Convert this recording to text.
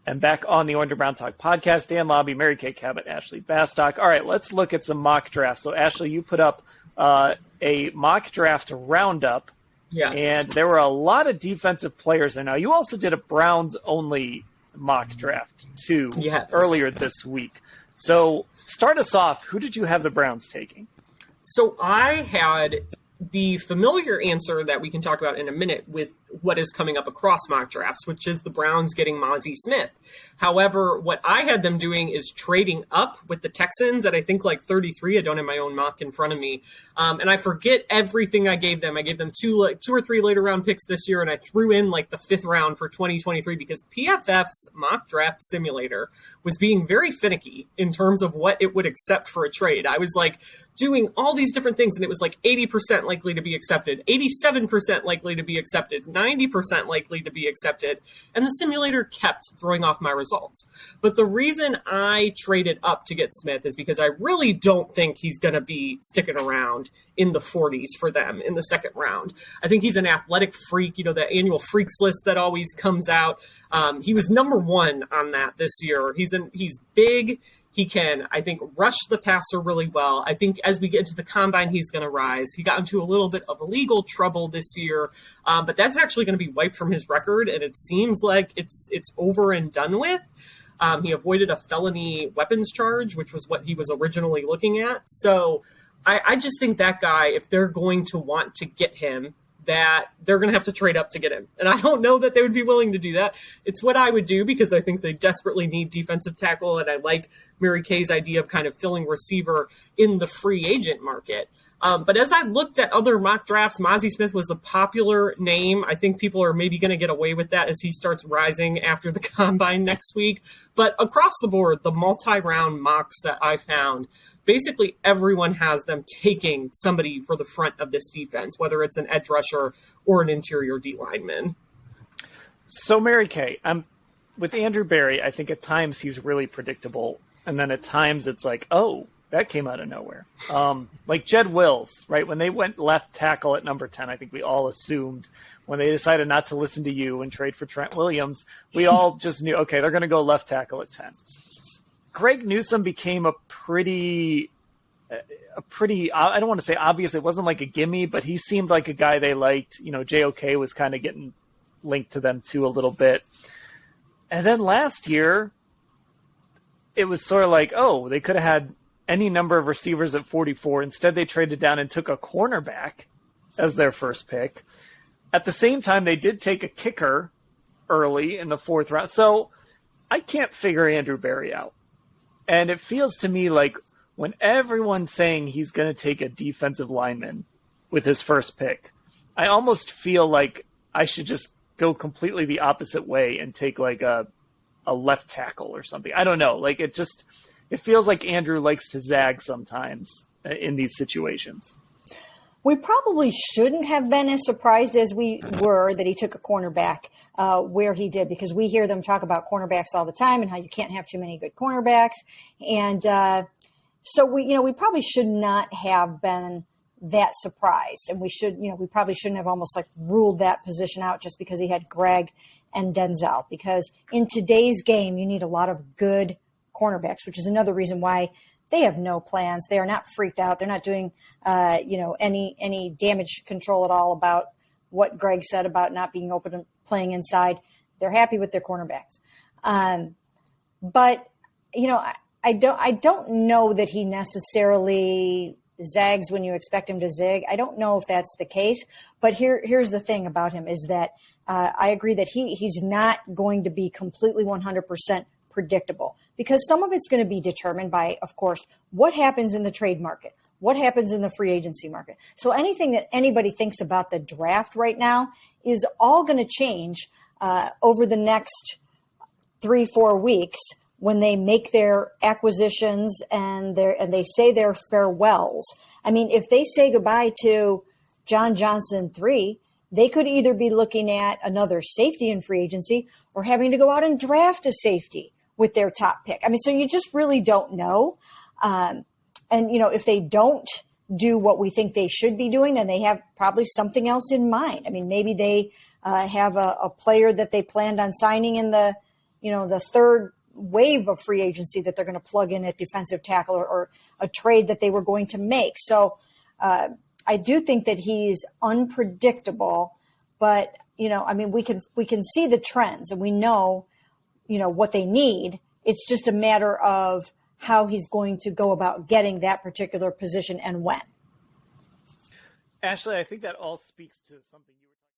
And back on the Orange and Brown Talk podcast, Dan Labbe, Mary Kay Cabot, Ashley Bastock. All right, let's look at some mock drafts. So, Ashley, you put up a mock draft roundup. Yes. And there were a lot of defensive players there. Now, you also did a Browns-only mock draft, too, earlier this week. So, start us off. Who did you have the Browns taking? So, I had the familiar answer that we can talk about in a minute with what is coming up across mock drafts, which is the Browns getting Mazi Smith. However, what I had them doing is trading up with the Texans at I think like 33. I don't have my own mock in front of me. And I forget everything I gave them. I gave them two or three later round picks this year, and I threw in like the 5th round for 2023 because PFF's mock draft simulator was being very finicky in terms of what it would accept for a trade. I was like doing all these different things, and it was like 80% likely to be accepted, 87% likely to be accepted, 90% likely to be accepted, and the simulator kept throwing off my results. But the reason I traded up to get Smith is because I really don't think he's going to be sticking around in the 40s for them in the 2nd round. I think he's an athletic freak, you know, the annual freaks list that always comes out. He was number 1 on that this year. He's big. He can, I think, rush the passer really well. I think as we get into the combine, he's going to rise. He got into a little bit of legal trouble this year, but that's actually going to be wiped from his record, and it seems like it's over and done with. He avoided a felony weapons charge, which was what he was originally looking at. So I just think that guy, if they're going to want to get him, that they're going to have to trade up to get him. And I don't know that they would be willing to do that. It's what I would do because I think they desperately need defensive tackle, and I like Mary Kay's idea of kind of filling receiver in the free agent market. But as I looked at other mock drafts, Mazi Smith was the popular name. I think people are maybe going to get away with that as he starts rising after the combine next week. But across the board, the multi-round mocks that I found, basically everyone has them taking somebody for the front of this defense, whether it's an edge rusher or an interior D lineman. So, Mary Kay, with Andrew Berry, I think at times he's really predictable. And then at times it's like, oh, that came out of nowhere. Like Jed Wills, right? When they went left tackle at number 10, I think we all assumed when they decided not to listen to you and trade for Trent Williams, we all just knew, okay, they're going to go left tackle at 10. Greg Newsome became a pretty, I don't want to say obvious. It wasn't like a gimme, but he seemed like a guy they liked. You know, JOK was kind of getting linked to them too a little bit. And then last year, it was sort of like, oh, they could have had any number of receivers at 44. Instead, they traded down and took a cornerback as their first pick. At the same time, they did take a kicker early in the 4th round. So I can't figure Andrew Berry out. And it feels to me like when everyone's saying he's going to take a defensive lineman with his first pick, I almost feel like I should just go completely the opposite way and take like a left tackle or something. I don't know. Like it feels like Andrew likes to zag sometimes in these situations. We probably shouldn't have been as surprised as we were that he took a cornerback where he did, because we hear them talk about cornerbacks all the time and how you can't have too many good cornerbacks. And so we probably should not have been that surprised. And we probably shouldn't have almost like ruled that position out just because he had Greg and Denzel, because in today's game, you need a lot of good cornerbacks, which is another reason why they have no plans. They are not freaked out. They're not doing, any damage control at all about what Greg said about not being open and playing inside. They're happy with their cornerbacks. But I don't know that he necessarily zags when you expect him to zig. I don't know if that's the case. But here's the thing about him is that I agree that he's not going to be completely 100% predictable, because some of it's going to be determined by, of course, what happens in the trade market, what happens in the free agency market. So anything that anybody thinks about the draft right now is all going to change over the next 3-4 weeks when they make their acquisitions and they say their farewells. I mean, if they say goodbye to John Johnson 3, they could either be looking at another safety in free agency or having to go out and draft a safety with their top pick. I mean, so you just really don't know. And, if they don't do what we think they should be doing, then they have probably something else in mind. I mean, maybe they have a player that they planned on signing in the the third wave of free agency that they're going to plug in at defensive tackle, or a trade that they were going to make. So I do think that he's unpredictable, but we can see the trends, and we know what they need. It's just a matter of how he's going to go about getting that particular position and when. Ashley, I think that all speaks to something you